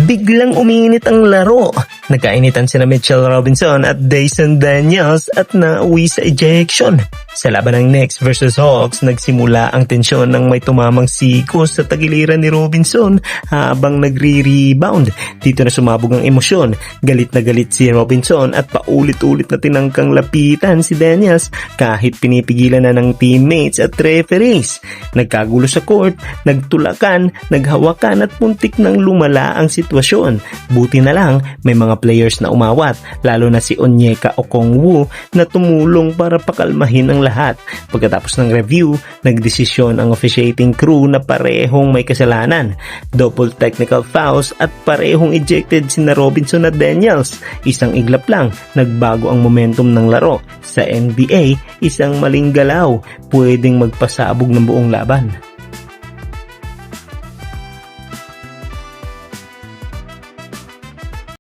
Biglang uminit ang laro. Nagkainitan sina Mitchell Robinson at Dyson Daniels at nauwi sa ejection. Sa laban ng Knicks versus Hawks, nagsimula ang tensyon nang may tumamang sikos sa tagiliran ni Robinson habang nagre-rebound. Dito na sumabog ang emosyon. Galit na galit si Robinson at paulit-ulit na tinangkang lapitan si Daniels kahit pinipigilan na ng teammates at referees. Nagkagulo sa court, nagtulakan, naghawakan at muntik nang lumala ang sitwasyon. Buti na lang may mga players na umawat, lalo na si Onyeka Okongwu na tumulong para pakalmahin ang lahat. Pagkatapos ng review, nagdesisyon ang officiating crew na parehong may kasalanan. Double technical fouls at parehong ejected sina Robinson at Daniels. Isang iglap lang, nagbago ang momentum ng laro. Sa NBA, isang maling galaw, pwedeng magpasabog ng buong laban.